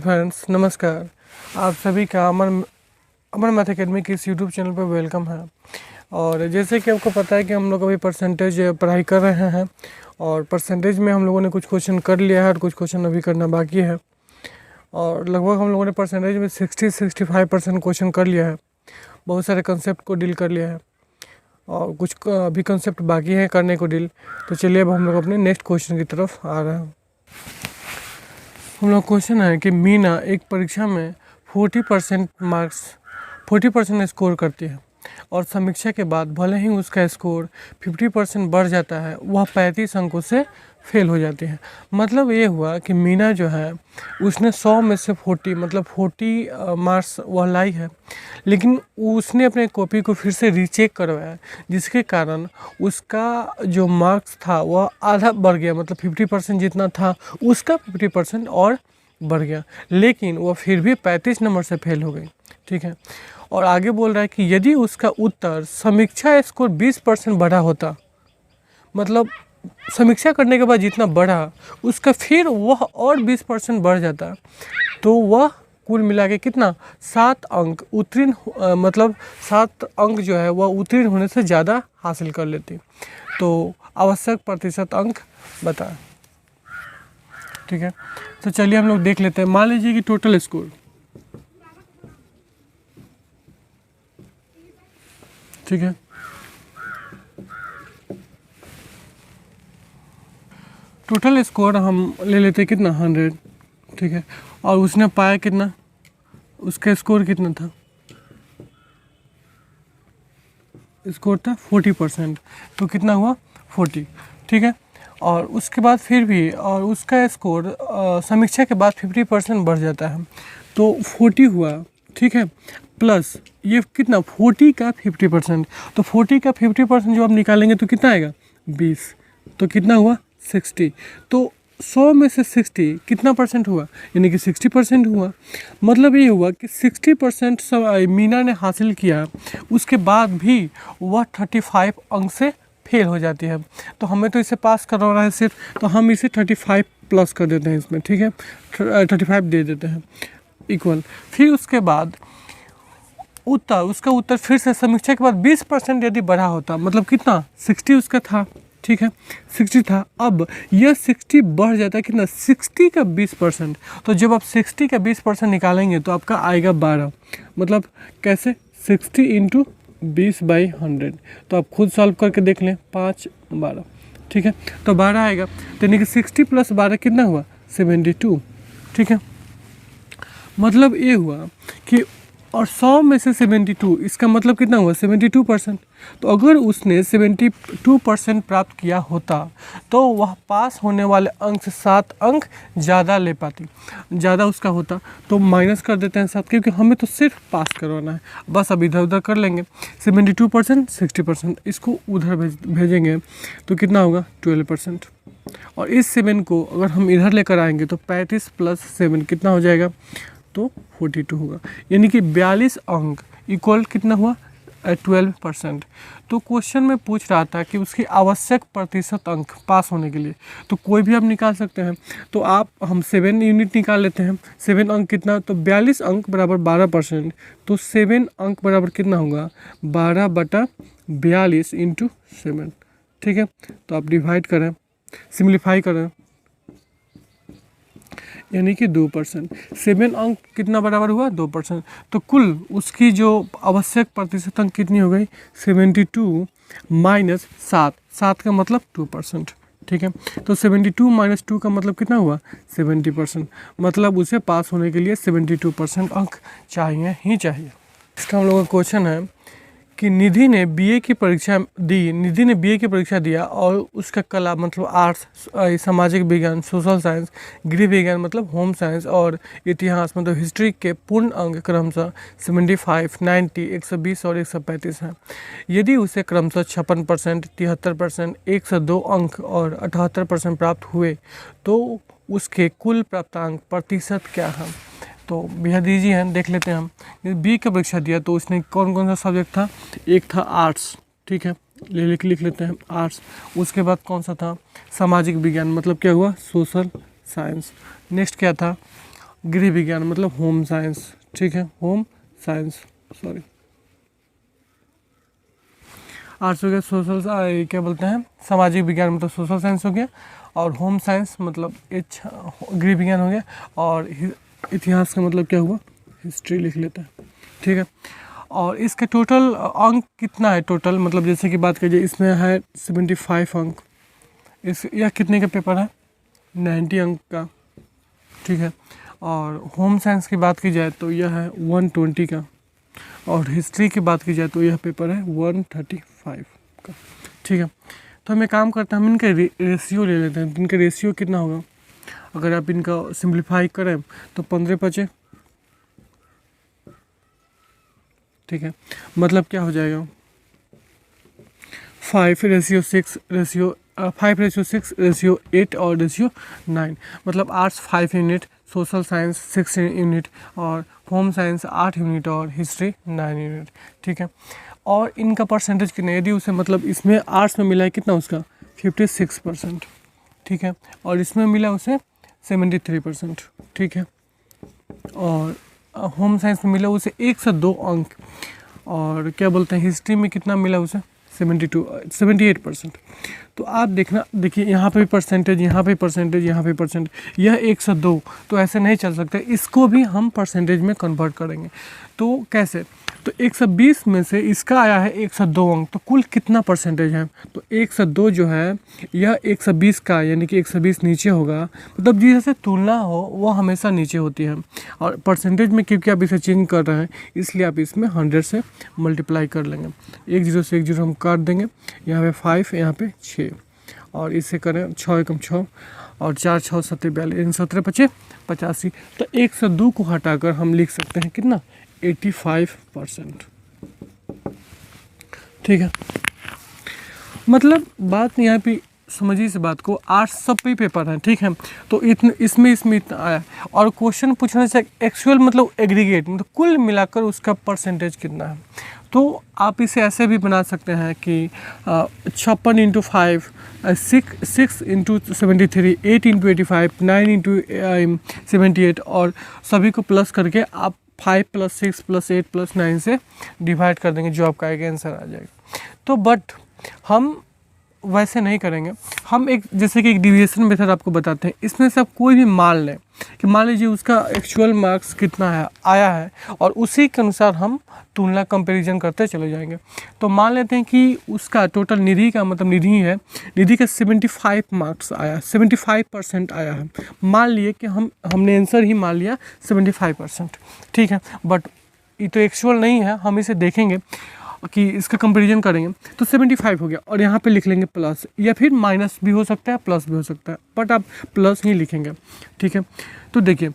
Friends, नमस्कार। आप सभी का अमर मैथ अकेडमी के इस यूट्यूब चैनल पर वेलकम है। और जैसे कि आपको पता है कि हम लोग अभी परसेंटेज पढ़ाई कर रहे हैं और परसेंटेज में हम लोगों ने कुछ क्वेश्चन कर लिया है और कुछ क्वेश्चन अभी करना बाकी है। और लगभग हम लोगों ने परसेंटेज में 60-65% क्वेश्चन कर लिया है। बहुत सारे कंसेप्ट को डील कर लिया है और कुछ अभी कंसेप्ट बाकी है करने को डील। तो चलिए अब हम लोग अपने नेक्स्ट क्वेश्चन की तरफ आ रहे हैं। हम लोग क्वेश्चन है कि मीना एक परीक्षा में 40% स्कोर करती है और समीक्षा के बाद भले ही उसका स्कोर 50% बढ़ जाता है, वह 35 अंकों से फेल हो जाती है। मतलब ये हुआ कि मीना जो है उसने 100 में से 40 मार्क्स वह लाई है, लेकिन उसने अपने कॉपी को फिर से रीचेक करवाया, जिसके कारण उसका जो मार्क्स था वह आधा बढ़ गया। मतलब 50% जितना था उसका 50% और बढ़ गया, लेकिन वह फिर भी 35 नंबर से फेल हो गई। ठीक है। और आगे बोल रहा है कि यदि उसका उत्तर समीक्षा स्कोर 20% बढ़ा होता, मतलब समीक्षा करने के बाद जितना बढ़ा उसका फिर वह और 20% बढ़ जाता, तो वह कुल मिला के कितना 7 अंक उत्तीर्ण, मतलब 7 अंक जो है वह उत्तीर्ण होने से ज़्यादा हासिल कर लेती। तो आवश्यक प्रतिशत अंक बताएं। ठीक है, तो चलिए हम लोग देख लेते हैं। मान लीजिए कि टोटल स्कोर, ठीक है, टोटल स्कोर हम ले लेते हैं कितना 100। ठीक है, और उसने पाया कितना, उसका स्कोर कितना था, स्कोर था 40%। तो कितना हुआ 40। ठीक है, और उसके बाद फिर भी और उसका स्कोर समीक्षा के बाद 50% बढ़ जाता है, तो 40 हुआ। ठीक है, प्लस ये कितना 40 का 50%, तो 40 का 50% जो आप निकालेंगे तो कितना आएगा 20, तो कितना हुआ 60। तो 100 में से 60 कितना परसेंट हुआ, यानी कि 60% हुआ। मतलब ये हुआ कि 60% सब मीना ने हासिल किया, उसके बाद भी वह 35 अंक से फेल हो जाती है। तो हमें तो इसे पास करवाना है सिर्फ, तो हम इसे 35 प्लस कर देते हैं इसमें। ठीक है, 35 दे देते हैं इक्वल। फिर उसके बाद उसका उत्तर फिर से समीक्षा के बाद 20% यदि बढ़ा होता, मतलब कितना 60 उसका था। ठीक है, 60 था, अब यह 60 बढ़ जाता है कितना 60 का 20%। तो जब आप 60 का 20% निकालेंगे तो आपका आएगा 12। मतलब कैसे 60 इंटू 20/100। तो आप खुद सॉल्व करके देख लें, 5 12। ठीक है, तो 12 आएगा, तो यानी कि 60 + 12 कितना हुआ 72। ठीक है, मतलब ये हुआ कि और 100 में से 72, इसका मतलब कितना हुआ 72%। तो अगर उसने 72% प्राप्त किया होता तो वह पास होने वाले अंक से 7 अंक ज़्यादा ले पाती, ज़्यादा उसका होता। तो माइनस कर देते हैं 7, क्योंकि हमें तो सिर्फ पास करवाना है, बस अब इधर उधर कर लेंगे। 72% 60%, इसको उधर भेजेंगे तो कितना होगा 12%। और इस 7 को अगर हम इधर लेकर आएंगे तो 35 + 7 कितना हो जाएगा, तो 42 होगा। यानी कि 42 अंक इक्वल कितना हुआ 12%। तो क्वेश्चन में पूछ रहा था कि उसकी आवश्यक प्रतिशत अंक पास होने के लिए, तो कोई भी आप निकाल सकते हैं। तो हम 7 यूनिट निकाल लेते हैं। 7 अंक कितना, तो 42 अंक बराबर 12%। तो 7 अंक बराबर कितना होगा 12/42 × 7। ठीक है, तो आप डिवाइड करें, सिंप्लीफाई करें, यानी कि 2%। 7 अंक कितना बराबर हुआ 2%। तो कुल उसकी जो आवश्यक प्रतिशत अंक कितनी हो गई 72 - 7 का मतलब 2%। ठीक है, तो 72 - 2 का मतलब कितना हुआ 70%। मतलब उसे पास होने के लिए 72% अंक चाहिए ही चाहिए। इसका हम लोग का क्वेश्चन है कि निधि ने बीए की परीक्षा दिया और उसका कला मतलब आर्ट्स, सामाजिक विज्ञान, सोशल साइंस, गृह विज्ञान मतलब होम साइंस और इतिहास मतलब हिस्ट्री के पूर्ण अंक क्रमशः 75, 90, 120 और 135 हैं। यदि उसे क्रमशः 56%, 73%, 102 अंक और 78% प्राप्त हुए तो उसके कुल प्राप्तांक प्रतिशत क्या है। तो भैया दीजिए हैं, देख लेते हैं हम। बी का परीक्षा दिया तो उसने कौन कौन सा सब्जेक्ट था, एक था आर्ट्स। ठीक है, लिख लेते हैं आर्ट्स। उसके बाद कौन सा था सामाजिक विज्ञान, मतलब क्या हुआ सोशल साइंस। नेक्स्ट क्या था, गृह विज्ञान मतलब होम साइंस, ठीक है, होम साइंस, सॉरी। आर्ट्स हो गया, सोशल क्या बोलते हैं, सामाजिक विज्ञान मतलब सोशल साइंस हो गया, और होम साइंस मतलब गृह विज्ञान हो गया, और इतिहास का मतलब क्या हुआ, हिस्ट्री लिख लेते हैं, ठीक है। और इसका टोटल अंक कितना है, टोटल मतलब जैसे कि बात कीजिए इसमें है 75 अंक, यह कितने का पेपर है, 90 अंक का, ठीक है। और होम साइंस की बात की जाए तो यह है 120 का, और हिस्ट्री की बात की जाए तो यह पेपर है 135 का, ठीक है। तो हम एक काम करते हैं, हम इनका रेशियो ले लेते हैं। इनका रेशियो कितना होगा, अगर आप इनका सिंप्लीफाई करें तो 15 बचे, ठीक है। मतलब क्या हो जाएगा 5:6 और रेशियो 9, मतलब arts 5 unit, social science 6 unit, और होम साइंस 8 यूनिट, और हिस्ट्री 9 यूनिट, ठीक है। और इनका परसेंटेज कितना, यदि उसे मतलब इसमें आर्ट्स में मिला है कितना उसका 56%, ठीक है, और इसमें मिला उसे 73%, ठीक है। और होम साइंस में मिला उसे 102 अंक, और क्या बोलते हैं हिस्ट्री में कितना मिला उसे 78%। तो आप देखिए यहाँ पे परसेंटेज, यहाँ पे परसेंटेज, यहाँ पे परसेंटेज, यह 102, तो ऐसे नहीं चल सकता, इसको भी हम परसेंटेज में कन्वर्ट करेंगे। तो कैसे, तो 120 में से इसका आया है 102 अंक, तो कुल कितना परसेंटेज है, तो 102 जो है यह 120 का, यानी कि 120 नीचे होगा, मतलब जिससे तुलना हो वो हमेशा नीचे होती है। और परसेंटेज में क्योंकि आप इसे चेंज कर रहे हैं इसलिए आप इसमें 100 से मल्टीप्लाई कर लेंगे, 1 0 से 1 0 हम काट देंगे, यहाँ पे 5, यहाँ पे 6, और इससे करें 6 एकम 6, और 4 6 7 42, 17 बचे 85, तो 102 को हटाकर हम लिख सकते हैं कितना 85%, ठीक है। मतलब बात यहाँ पे समझिए इस बात को, आर्ट्स सब पे पेपर है, ठीक है, तो इसमें इतना आया, और क्वेश्चन पूछना चाहिए एक्चुअल मतलब एग्रीगेट मतलब कुल मिलाकर उसका परसेंटेज कितना है। तो आप इसे ऐसे भी बना सकते हैं कि 56 × 5, 6 × 73, 8 × 85, 9 × 78, और सभी को प्लस करके आप 5 + 6 + 8 + 9 से डिवाइड कर देंगे, जो आपका आएगा आंसर आ जाएगा। तो बट हम वैसे नहीं करेंगे, हम एक जैसे कि एक डिविएशन मेथड आपको बताते हैं, इसमें से आप कोई भी मान लें कि मान लीजिए उसका एक्चुअल मार्क्स कितना है आया है, और उसी के अनुसार हम तुलना कंपैरिजन करते चले जाएंगे। तो मान लेते हैं कि उसका टोटल निधि का मतलब निधि है, निधि का 75 मार्क्स आया, 75% आया है, मान लिए कि हमने आंसर ही मान लिया 75%, ठीक है। बट ये तो एक्चुअल नहीं है, हम इसे देखेंगे कि इसका कंपैरिजन करेंगे तो 75 हो गया, और यहाँ पे लिख लेंगे प्लस, या फिर माइनस भी हो सकता है प्लस भी हो सकता है, बट आप प्लस ही लिखेंगे, ठीक है। तो देखिए,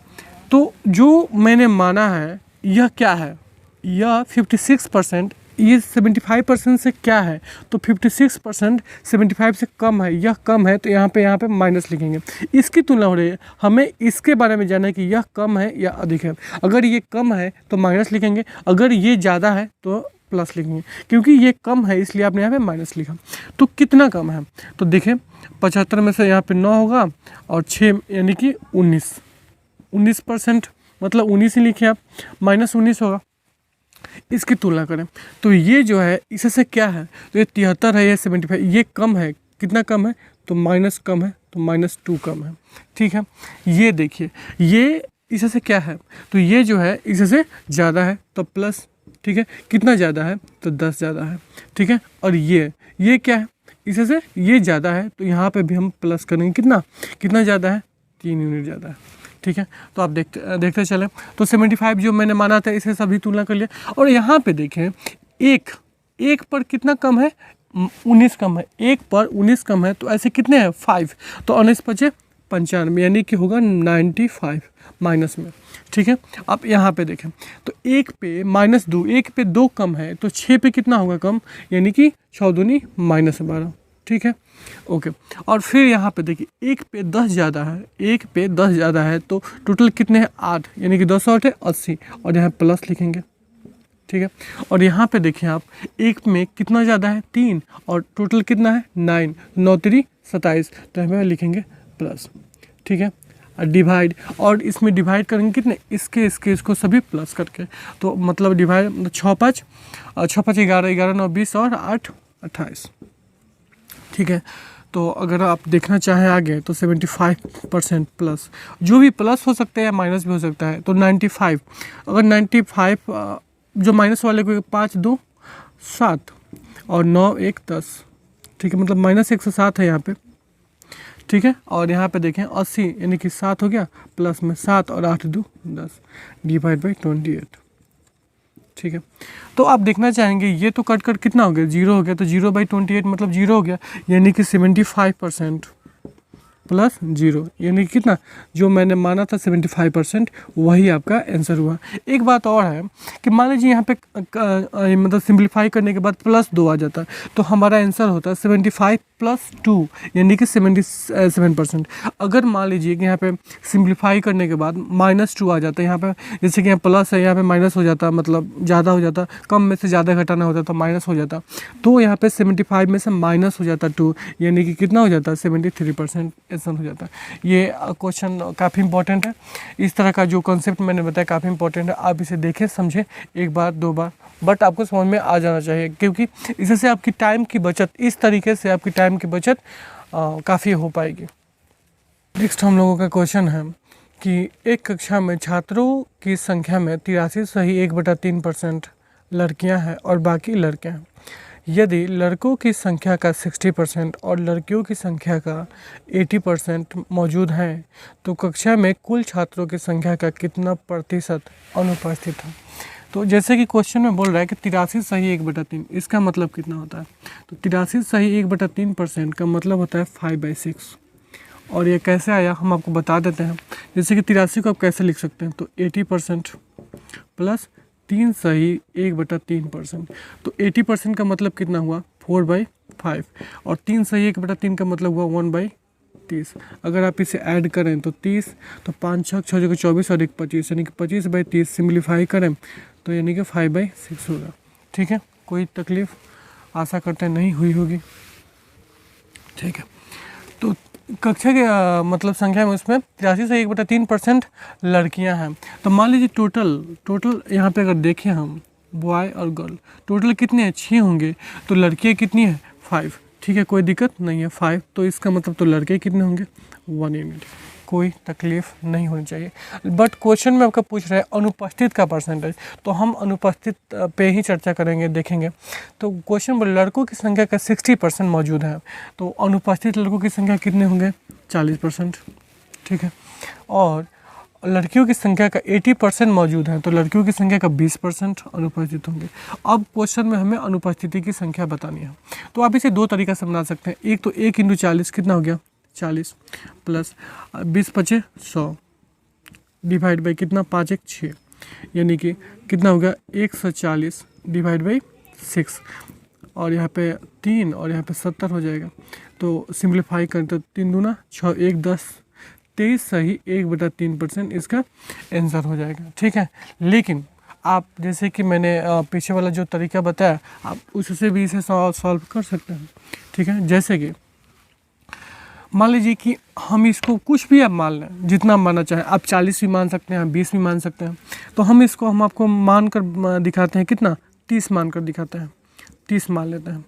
तो जो मैंने माना है यह क्या है, यह 56%, ये 75% से क्या है, तो 56% 75 से कम है, यह कम है, तो यहाँ पे माइनस लिखेंगे। इसकी तुलना हो रही है, हमें इसके बारे में जानना है कि यह कम है या अधिक है। अगर ये कम है तो माइनस लिखेंगे, अगर ये ज़्यादा है तो प्लस लिखेंगे, क्योंकि ये कम है इसलिए आपने यहाँ पे माइनस लिखा। तो कितना कम है, तो देखें 75 में से यहाँ पे 9 होगा, और 6 यानी कि 19%, मतलब 19 ही लिखे आप, -19 होगा। इसकी तुलना करें तो ये जो है इससे क्या है, तो ये 73 है, ये 75, ये कम है, कितना कम है, तो माइनस कम है, तो -2 कम है, ठीक है। ये देखिए, ये इससे क्या है, तो ये जो है इससे ज़्यादा है तो प्लस, ठीक है, कितना ज़्यादा है, तो 10 ज़्यादा है, ठीक है। और ये क्या है, इससे ये ज़्यादा है, तो यहाँ पे भी हम प्लस करेंगे, कितना ज़्यादा है, 3 यूनिट ज़्यादा है, ठीक है। तो आप देखते चले, तो 75 जो मैंने माना था इसे सभी तुलना कर लिया। और यहाँ पे देखें एक पर कितना कम है, 19 कम है, 1 पर 19 कम है, तो ऐसे कितने हैं 5, तो 19 बचे 95, यानी कि होगा 95 माइनस में, ठीक है। अब यहाँ पे देखें तो 1 पे -2, 1 पे 2 कम है, तो 6 पे कितना होगा कम, यानी कि 6 दूनी -12, ठीक है, ओके। और फिर यहाँ पे देखिए 1 पे 10 ज़्यादा है, 1 पे 10 ज़्यादा है, तो टोटल कितने हैं 8, यानी कि 10 8 है 80, और यहाँ प्लस लिखेंगे, ठीक है। और यहाँ पे देखिए आप 1 में कितना ज़्यादा है 3, और टोटल कितना है 9, 9 3 27, तो यहाँ पे लिखेंगे प्लस, ठीक है। डिवाइड, और इसमें डिवाइड करेंगे कितने, इसको सभी प्लस करके, तो मतलब डिवाइड 6 5 11 11 9 20 और 8 28। ठीक है, तो अगर आप देखना चाहें आगे तो 75% प्लस, जो भी प्लस हो सकता है या माइनस भी हो सकता है, तो 95, अगर 95 जो माइनस वाले को 5 2 7 और 9 1 10, ठीक है, मतलब माइनस 107 है यहाँ पे। ठीक है, और यहाँ पे देखें 80 यानी कि 7 हो गया, प्लस में 7 और 8 2 10 डिवाइड बाई 28। ठीक है, तो आप देखना चाहेंगे ये तो कट कर कितना हो गया, 0 हो गया, तो 0/28 मतलब 0 हो गया, यानी कि 75% प्लस 0, यानी कि कितना, जो मैंने माना था 75%, वही आपका आंसर हुआ। एक बात और है कि मान लीजिए यहाँ पे मतलब सिंप्लीफाई करने के बाद +2 आ जाता है, तो हमारा आंसर होता है 75 + 2, यानी कि 77%। अगर मान लीजिए कि यहाँ पे सिंप्लीफाई करने के बाद -2 आ जाता है, यहाँ पे जैसे कि यहाँ प्लस है, यहाँ पे माइनस हो जाता, मतलब ज़्यादा हो जाता, कम में से ज़्यादा घटाना होता तो माइनस हो जाता, तो यहाँ पे 75 में से माइनस हो जाता 2, यानी कि कितना हो जाता है 73% आंसर हो जाता है। ये क्वेश्चन काफ़ी इंपॉर्टेंट है, इस तरह का जो कॉन्सेप्ट मैंने बताया काफ़ी इंपॉर्टेंट है, आप इसे देखें समझें एक बार 2 बार, बट आपको समझ में आ जाना चाहिए, क्योंकि इससे आपकी टाइम की बचत, इस तरीके से आपकी टाइम की बचत काफ़ी हो पाएगी। नेक्स्ट हम लोगों का क्वेश्चन है कि एक कक्षा में छात्रों की संख्या में 83.3% लड़कियां हैं और बाकी लड़के हैं। यदि लड़कों की संख्या का 60% और लड़कियों की संख्या का 80% मौजूद हैं, तो कक्षा में कुल छात्रों की संख्या का कितना प्रतिशत अनुपस्थित है। तो जैसे कि क्वेश्चन में बोल रहा है कि 83 सही 1/3, इसका मतलब कितना होता है, तो 83 सही 1/3% का मतलब होता है 5/6। और ये कैसे आया हम आपको बता देते हैं। जैसे कि 83 को आप कैसे लिख सकते हैं, तो 80% प्लस 3 सही 1/3%, तो 80% का मतलब कितना हुआ 4/5, और 3 सही 1/3 का मतलब हुआ 1/30। अगर आप इसे ऐड करें तो 30, तो 5 6 6 जगह 24 और 1 25, यानी कि 25/30 सिम्प्लीफाई करें तो यानी कि 5/6 होगा। ठीक है, कोई तकलीफ आशा करते हैं नहीं हुई होगी। ठीक है, तो कक्षा के मतलब संख्या में उसमें 83 से 1/3% लड़कियां हैं। तो मान लीजिए टोटल यहाँ पे अगर देखें हम बॉय और गर्ल टोटल कितने हैं 6 होंगे, तो लड़कियां कितनी है 5। ठीक है, कोई दिक्कत नहीं है 5, तो इसका मतलब तो लड़के कितने होंगे 1 यूनिट, कोई तकलीफ नहीं होनी चाहिए। बट क्वेश्चन में आपका पूछ रहा है अनुपस्थित का परसेंटेज, तो हम अनुपस्थित पे ही चर्चा करेंगे, देखेंगे। तो क्वेश्चन में लड़कों की संख्या का 60% मौजूद है, तो अनुपस्थित लड़कों की संख्या कितने होंगे 40%। ठीक है, और लड़कियों की संख्या का 80% मौजूद है, तो लड़कियों की संख्या का 20% अनुपस्थित होंगे। अब क्वेश्चन में हमें अनुपस्थिति की संख्या बतानी है, तो आप इसे 2 तरीका से बना सकते हैं। एक तो 1 × 40 कितना हो गया 40, प्लस 20 × 5 100 डिवाइड बाई कितना 5 1 6, यानी कि कितना हो गया 140 डिवाइड बाई 6, और यहाँ पे 3 और यहाँ पे 70 हो जाएगा। तो सिंप्लीफाई करें तो 3 दूना 6 1 10 23 सही 1/3% इसका आंसर हो जाएगा। ठीक है, लेकिन आप जैसे कि मैंने पीछे वाला जो तरीका बताया, आप उससे भी इसे सॉल्व कर सकते हैं। ठीक है, जैसे कि मान लीजिए कि हम इसको कुछ भी आप मान लें, जितना मानना चाहें, आप 40 भी मान सकते हैं, 20 भी मान सकते हैं। तो हम आपको मान कर दिखाते हैं, कितना 30 मान कर दिखाते हैं, 30 मान लेते हैं।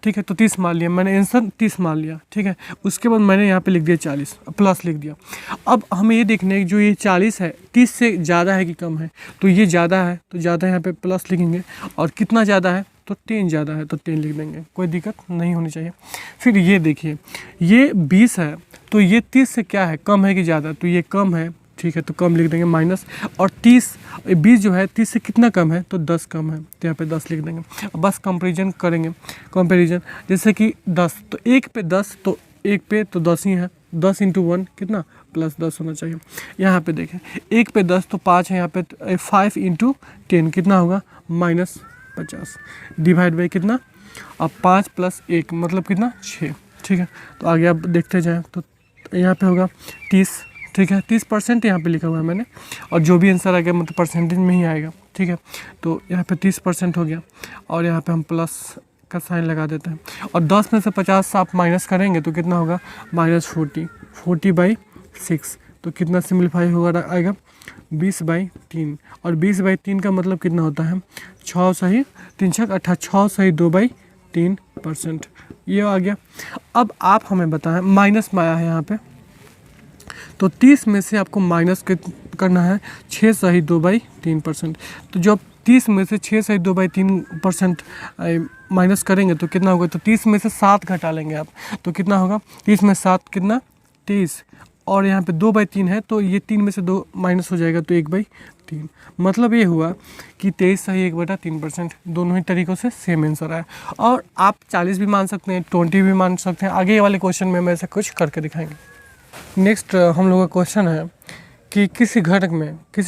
ठीक है, तो 30 मान लिया मैंने, आंसर 30 मान लिया। ठीक है, उसके बाद मैंने यहाँ पे लिख दिया 40 प्लस लिख दिया। अब हमें ये देखना है जो ये 40 है 30 से ज़्यादा है कि कम है, तो ये ज़्यादा है तो ज़्यादा यहाँ पे प्लस लिखेंगे, और कितना ज़्यादा है तो 10 ज़्यादा है तो 10 लिख देंगे, कोई दिक्कत नहीं होनी चाहिए। फिर ये देखिए ये 20 है, तो ये 30 से क्या है कम है कि ज़्यादा, तो ये कम है। ठीक है, तो कम लिख देंगे माइनस, और 20 जो है 30 से कितना कम है तो 10 कम है, तो यहाँ पे 10 लिख देंगे। अब बस कंपेरिजन करेंगे, कंपेरिजन जैसे कि 10 तो 1 पे 10, तो 1 पे तो 10 ही है, 10 × 1 कितना +10 होना चाहिए। यहाँ पे देखें 1 पे 10 तो 5 है, यहाँ पे 5 × 10 कितना होगा -50 डिवाइड बाई कितना, अब 5 + 1 मतलब कितना 6। ठीक है, तो आगे आप देखते जाएँ तो यहाँ पे होगा 30। ठीक है, 30% यहाँ पे लिखा हुआ है मैंने, और जो भी आंसर आ गया मतलब परसेंटेज में ही आएगा। ठीक है, तो यहाँ पे 30% हो गया, और यहाँ पे हम प्लस का साइन लगा देते हैं, और 10 में से 50 आप माइनस करेंगे तो कितना होगा -40 40/6 तो कितना सिम्प्लीफाई होगा आएगा 20/3, और 20/3 का मतलब कितना होता है 6 सही 3 छक 18, 6 सही 2/3%, ये आ गया। अब आप हमें बताएं, माइनस में आया है यहाँ पे, तो 30 में से आपको माइनस करना है 6 सही 2/3%। तो जब 30 में से 6 सही 2/3% माइनस करेंगे तो कितना होगा, तो 30 में से 7 घटा लेंगे आप, तो कितना होगा 30 में 7 कितना 23, और यहाँ पे 2/3 है तो ये 3 में से 2 माइनस हो जाएगा तो 1/3। मतलब ये हुआ कि 23 सही 1/3%, दोनों ही तरीक़ों से सेम आंसर है। और आप 40 भी मान सकते हैं, 20 भी मान सकते हैं, आगे वाले क्वेश्चन में ऐसा कुछ करके दिखाएंगे। नेक्स्ट हम लोग का क्वेश्चन है कि किसी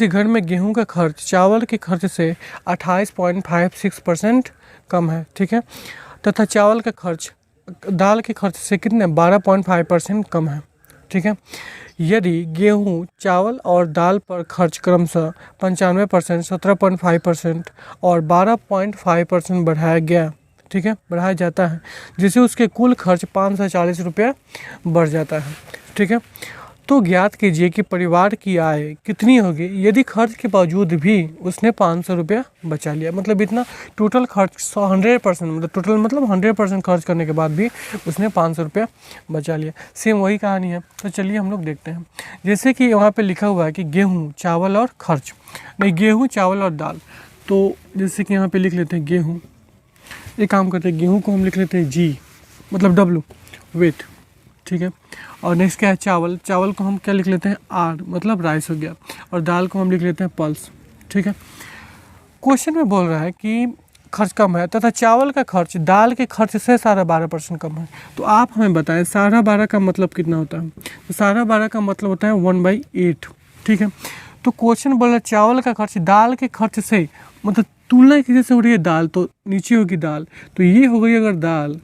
घर में गेहूं का खर्च चावल के खर्च से 28.56% कम है, ठीक है, तथा चावल का खर्च दाल के खर्च से कितने 12.5% कम है, ठीक है। यदि गेहूं, चावल और दाल पर खर्च क्रमशः 95%, 17.5% और 12.5% बढ़ाया गया, ठीक है, बढ़ाया जाता है, जिससे उसके कुल खर्च 540 रुपये बढ़ जाता है, ठीक है। तो ज्ञात कीजिए कि परिवार की आय कितनी होगी यदि खर्च के बावजूद भी उसने 500 रुपया बचा लिया। मतलब इतना टोटल खर्च 100% मतलब टोटल मतलब 100% खर्च करने के बाद भी उसने 500 रुपया बचा लिया। सेम वही कहानी है। तो चलिए हम लोग देखते हैं। जैसे कि वहाँ पे लिखा हुआ है कि गेहूँ, चावल और खर्च, नहीं गेहूँ, चावल और दाल। तो जैसे कि यहाँ पर लिख लेते हैं गेहूँ, एक काम करते हैं, गेहूँ को हम लिख लेते हैं जी मतलब W वेट, ठीक है। और नेक्स्ट क्या है चावल, चावल को हम क्या लिख लेते हैं R मतलब राइस हो गया, और दाल को हम लिख लेते हैं पल्स, ठीक है। क्वेश्चन में बोल रहा है कि खर्च कम है तथा चावल का खर्च दाल के खर्च से 12.5% कम है। तो आप हमें बताएं 12.5 का मतलब कितना होता है। तो 12.5 का मतलब होता है 1/8, ठीक है। तो क्वेश्चन बोल रहा है चावल का खर्च दाल के खर्च से, मतलब तुलना किसी से हो रही है दाल, तो नीचे होगी दाल, तो ये हो गई अगर दाल,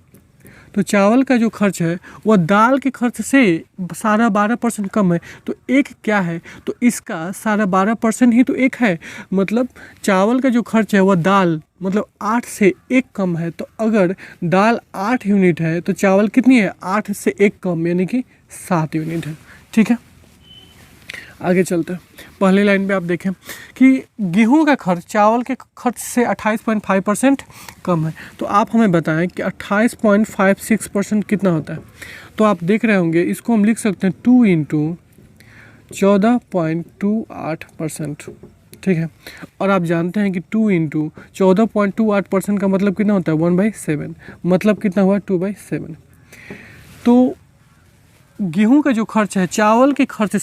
तो चावल का जो खर्च है वह दाल के खर्च से 12.5% कम है। तो एक क्या है, तो इसका 12.5% ही तो एक है। मतलब चावल का जो खर्च है वह दाल मतलब 8 से 1 कम है। तो अगर दाल 8 यूनिट है तो चावल कितनी है 8 से 1 कम, यानी कि 7 यूनिट है, ठीक है। आगे चलते हैं। पहली लाइन पे आप देखें कि गेहूं का खर्च चावल के खर्च से 28.5% कम है। तो आप हमें बताएं कि 28.56% कितना होता है। तो आप देख रहे होंगे, इसको हम लिख सकते हैं 2 × 14.28%, ठीक है। और आप जानते हैं कि 2 × 14.28% का मतलब कितना होता है 1/7, मतलब कितना हुआ 2/7। तो गेहूं का जो खर्च है चावल के खर्च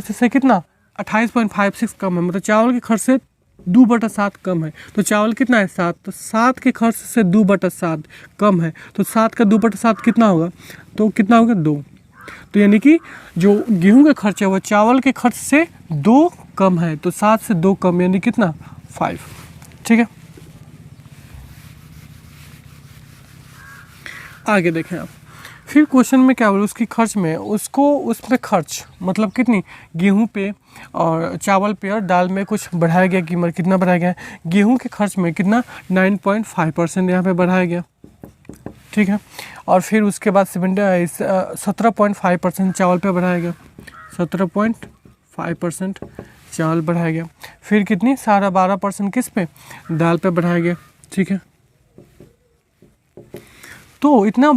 से कितना 28.56 कम है, मतलब चावल के खर्च से 2/7 कम है। तो चावल कितना है 7, तो 7 के खर्च से 2/7 कम है, तो 7 का 2/7 कितना होगा, तो कितना होगा 2। तो यानी कि जो गेहूं का खर्च है वह चावल के खर्च से 2 कम है, तो 7 से 2 कम यानी कितना 5, ठीक है। आगे देखें आप, फिर क्वेश्चन में क्या बोला उसकी खर्च में, उसमें खर्च मतलब कितनी गेहूं पे और चावल पे और दाल में कुछ बढ़ाया गया कीमत, कितना बढ़ाया गया गेहूं के खर्च में कितना 9.5% यहाँ पे बढ़ाया गया, ठीक है। और फिर उसके बाद 17.5% चावल पे बढ़ाया गया, 17.5% चावल बढ़ाया गया। फिर कितनी 12.5% किस पे दाल पे बढ़ाया गया, ठीक है। तो इतना,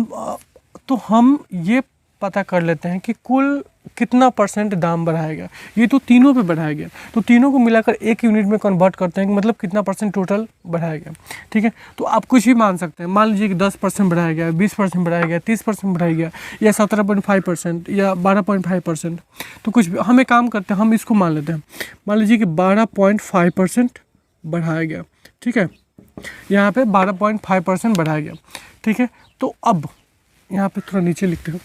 तो हम ये पता कर लेते हैं कि कुल कितना % दाम बढ़ाया गया। ये तो तीनों पे बढ़ाया गया, तो तीनों को मिलाकर 1 यूनिट में कन्वर्ट करते हैं कि मतलब कितना % टोटल बढ़ाया गया, ठीक है। तो आप कुछ भी मान सकते हैं, मान लीजिए कि 10% बढ़ाया गया, 20% बढ़ाया गया, 30% बढ़ाया गया, या 17.5% या 12.5%। तो कुछ भी हम एक काम करते हैं, हम इसको मान लेते हैं, मान लीजिए कि 12.5% बढ़ाया गया, ठीक है। यहाँ पे 12.5% बढ़ाया गया, ठीक है। तो अब यहाँ पे थोड़ा नीचे लिखते हो,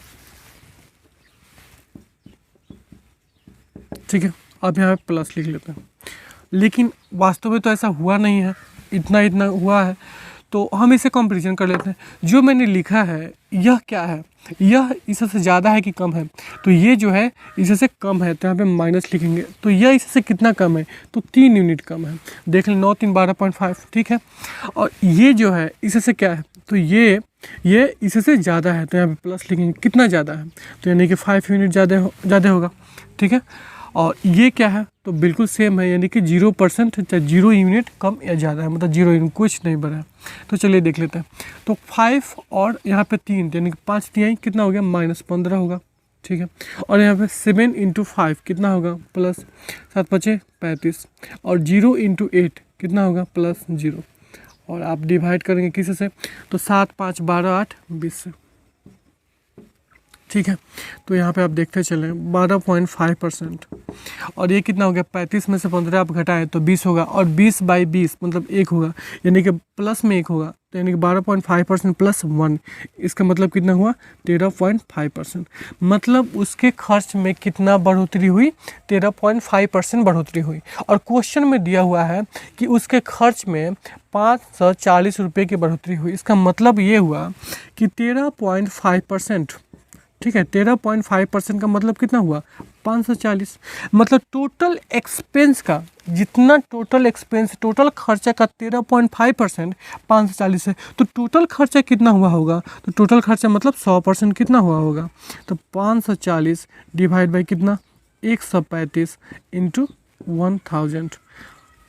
ठीक है। अब यहाँ पे प्लस लिख लेते हैं, लेकिन वास्तव में तो ऐसा हुआ नहीं है, इतना हुआ है। तो हम इसे कंपैरिजन कर लेते हैं। जो मैंने लिखा है यह क्या है, यह इससे ज़्यादा है कि कम है, तो ये जो है इससे कम है, तो यहाँ पे माइनस लिखेंगे। तो यह इससे कितना कम है, तो 3 यूनिट कम है। देख लें 9 3 12.5, ठीक है। और ये जो है इससे क्या है, तो ये ये इससे ज़्यादा है तो यहाँ पे प्लस लिखेंगे, कितना ज़्यादा है तो यानी कि 5 यूनिट ज़्यादा होगा, ठीक है। और ये क्या है तो बिल्कुल सेम है, यानी कि 0% चाहे 0 यूनिट कम या ज़्यादा है, मतलब 0 यूनिट कुछ नहीं बढ़ा है। तो चलिए देख लेते हैं। तो 5 और यहाँ पे 3 यानी कि 5 तिहाई कितना हो गया -15 होगा, ठीक है। और यहाँ पे 7 × 5 कितना होगा प्लस 7 × 5 35 और 0 × 8 कितना होगा +0। और आप डिवाइड करेंगे किसी से तो 7 5 12 8 20 से, ठीक है। तो यहाँ पे आप देखते चलें 12.5%। और ये कितना हो गया 35 में से 15 आप घटाएं तो 20 होगा, और 20/20 मतलब 1 होगा, यानी कि प्लस में 1 होगा, तो यानी कि 12.5% + 1, इसका मतलब कितना हुआ 13.5%। मतलब उसके खर्च में कितना बढ़ोतरी हुई 13.5% बढ़ोतरी हुई। और क्वेश्चन में दिया हुआ है कि उसके खर्च में 540 रुपये की बढ़ोतरी हुई। इसका मतलब ये हुआ कि 13.5%, ठीक है। 13.5% का मतलब कितना हुआ 540। मतलब टोटल एक्सपेंस का जितना टोटल एक्सपेंस टोटल खर्चा का 13.5% 540 है, तो टोटल खर्चा कितना हुआ होगा, तो टोटल खर्चा मतलब 100% कितना हुआ होगा, तो 540 डिवाइड बाई कितना 135 × 1000।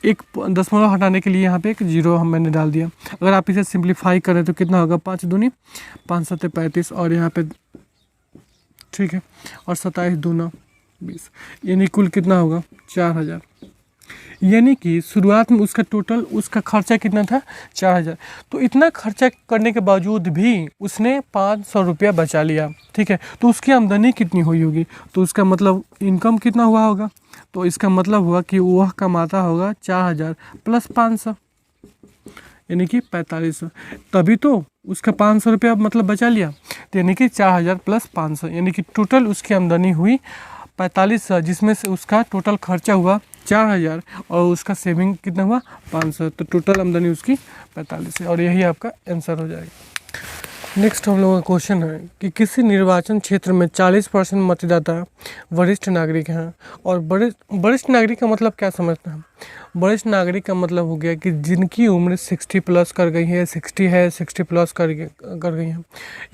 एक दशमलव हटाने के लिए यहाँ पे एक 0 मैंने डाल दिया। अगर आप इसे सिंप्लीफाई करें तो कितना होगा 5 दूनी 5 7 35 और यहाँ पे, ठीक है, और 27 दूना 20, यानी कुल कितना होगा 4000। यानी कि शुरुआत में उसका खर्चा कितना था 4000। तो इतना खर्चा करने के बावजूद भी उसने 500 रुपया बचा लिया, ठीक है। तो उसकी आमदनी कितनी हुई होगी, तो उसका मतलब इनकम कितना हुआ होगा, तो इसका मतलब हुआ कि वह कमाता होगा 4000 + 500 यानी कि 4500। तभी तो उसका 500 रुपया मतलब बचा लिया, तो यानी कि 4000 + 500 यानी कि टोटल उसकी आमदनी हुई 4500, जिसमें से उसका टोटल खर्चा हुआ 4000 और उसका सेविंग कितना हुआ 500। तो टोटल आमदनी उसकी 45 है, और यही आपका आंसर हो जाएगा। नेक्स्ट हम लोगों का क्वेश्चन है कि किसी निर्वाचन क्षेत्र में 40% मतदाता वरिष्ठ नागरिक हैं। और वरिष्ठ नागरिक का मतलब क्या समझते हैं, वरिष्ठ नागरिक का मतलब हो गया कि जिनकी उम्र 60+ कर गई है, 60+ कर गई है,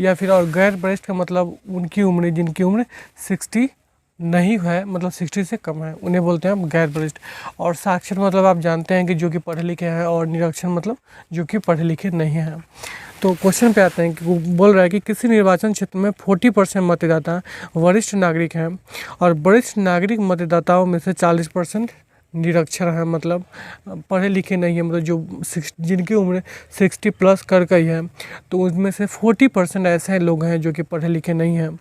या फिर और गैर वरिष्ठ का मतलब उनकी उम्र जिनकी उम्र 60 नहीं है, मतलब 60 से कम है, उन्हें बोलते हैं हम गैर वरिष्ठ। और साक्षर मतलब आप जानते हैं कि जो कि पढ़े लिखे हैं, और निरक्षर मतलब जो कि पढ़े लिखे नहीं हैं। तो क्वेश्चन पे आते हैं कि वो बोल रहा है कि किसी निर्वाचन क्षेत्र में 40% मतदाता वरिष्ठ नागरिक हैं, और वरिष्ठ नागरिक मतदाताओं में से 40% निरक्षर हैं, मतलब पढ़े लिखे नहीं हैं, मतलब जो जिनकी उम्र 60+ कर गई है, तो उसमें से 40% ऐसे लोग हैं जो कि पढ़े लिखे नहीं हैं,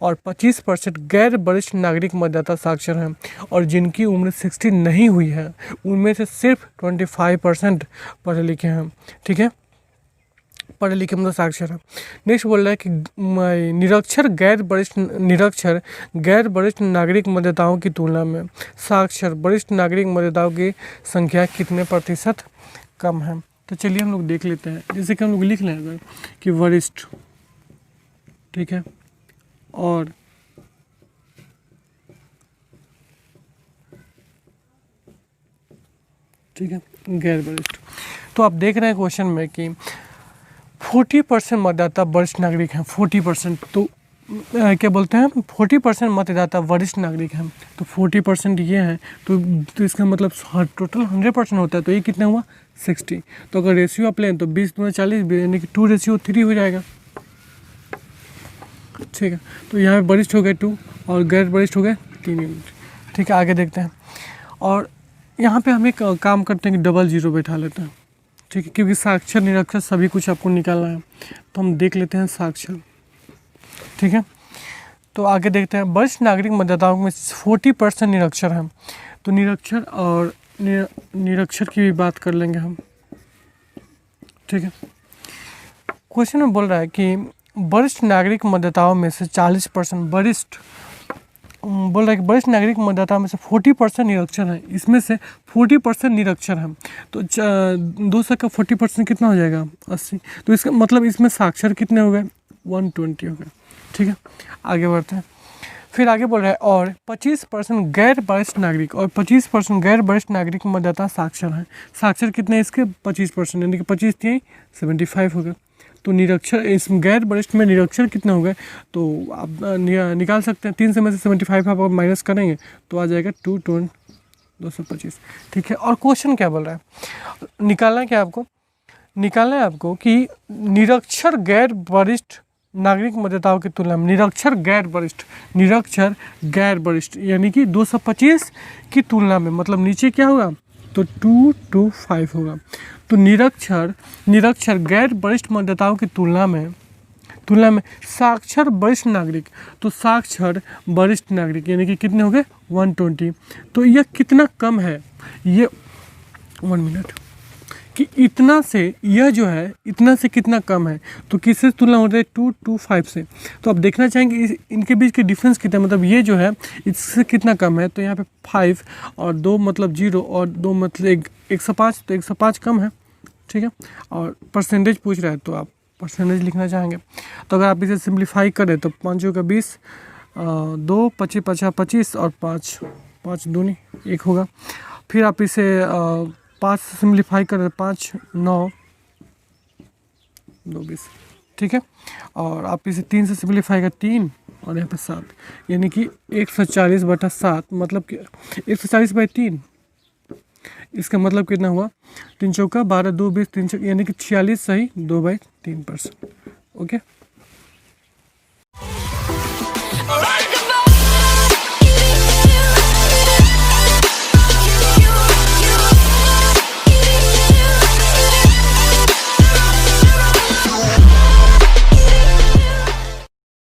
और 25% गैर वरिष्ठ नागरिक मतदाता साक्षर हैं, और जिनकी उम्र 60 नहीं हुई है उनमें से सिर्फ 25% पढ़े लिखे हैं, ठीक है, पढ़े लिखे मतलब साक्षर है। नेक्स्ट बोल रहा है कि निरक्षर गैर वरिष्ठ नागरिक मतदाताओं की तुलना में साक्षर वरिष्ठ नागरिक मतदाताओं की संख्या कितने प्रतिशत कम है। तो चलिए हम लोग देख लेते हैं, जैसे कि हम लोग लिख लें अगर कि वरिष्ठ, ठीक है, और ठीक है गैर वरिष्ठ। तो आप देख रहे हैं क्वेश्चन में कि 40% मतदाता वरिष्ठ नागरिक हैं, 40%। तो क्या बोलते हैं 40% मतदाता वरिष्ठ नागरिक हैं, तो 40% ये हैं, तो इसका मतलब टोटल 100% होता है, तो ये कितना हुआ 60। तो अगर रेशियो आप लें तो 20 × 40 यानी कि 2:3 हो जाएगा, ठीक है। तो यहाँ पे वरिष्ठ हो गए 2 और गैर वरिष्ठ हो गए 3 यूनिट, ठीक है। आगे देखते हैं, और यहाँ पे हम एक काम करते हैं कि डबल 0 बैठा लेते हैं, ठीक है, क्योंकि साक्षर निरक्षर सभी कुछ आपको निकालना है। तो हम देख लेते हैं साक्षर, ठीक है। तो आगे देखते हैं, वरिष्ठ नागरिक मतदाताओं में 40% निरक्षर हैं, तो निरक्षर और निरक्षर की भी बात कर लेंगे हम, ठीक है। क्वेश्चन में बोल रहा है कि वरिष्ठ नागरिक मतदाताओं में से 40% बोल रहा है कि वरिष्ठ नागरिक मतदाताओं में से 40% निरक्षर हैं, इसमें से 40% निरक्षर हैं, तो 200 का 40% कितना हो जाएगा 80। तो इसका मतलब इसमें साक्षर कितने हो गए 120 हो गए, ठीक है। आगे बढ़ते हैं, फिर आगे बोल रहा है और 25% गैर वरिष्ठ नागरिक, और 25% गैर वरिष्ठ नागरिक मतदाता साक्षर हैं। साक्षर कितने इसके 25%, यानी कि 25 × 75 हो गए। तो निरक्षर इस गैर वरिष्ठ में निरक्षर कितने हो गए, तो आप निकाल सकते हैं। 3 से में से 75 आप माइनस करेंगे तो आ जाएगा 225। ठीक है, और क्वेश्चन क्या बोल रहा है, निकालना है क्या आपको, निकालना है आपको कि निरक्षर गैर वरिष्ठ नागरिक मतदाताओं की तुलना में निरक्षर गैर वरिष्ठ यानी कि 225 की तुलना में, मतलब नीचे क्या होगा, तो 225 होगा। तो निरक्षर गैर वरिष्ठ मतदाताओं की तुलना में साक्षर वरिष्ठ नागरिक, तो साक्षर वरिष्ठ नागरिक यानी कि कितने हो गए 120। तो यह कितना कम है, ये 1 मिनट, कि इतना से यह जो है इतना से कितना कम है, तो किससे तुलना होता है 225 से। तो आप देखना चाहेंगे इनके बीच के डिफरेंस कितना, मतलब ये जो है इससे कितना कम है, तो यहाँ पे 5 और 2 मतलब 0 और 2 मतलब 105, तो 105 कम है। ठीक है, और परसेंटेज पूछ रहा है तो आप परसेंटेज लिखना चाहेंगे। तो अगर आप इसे सिंप्लीफाई करें तो 5 का 20, 2 25 50 25 और 5 दूनी 1 होगा। फिर आप इसे 5 से सिम्प्लीफाई करें, 5 9 2 20। ठीक है, और आप इसे 3 से सिम्प्लीफाई करें 3 और यहाँ पे 7, यानी कि 140/7, मतलब कि 140/3। इसका मतलब कितना हुआ, 3 चौका 12 2 20 3 यानी कि 46 सही 2/3%। ओके।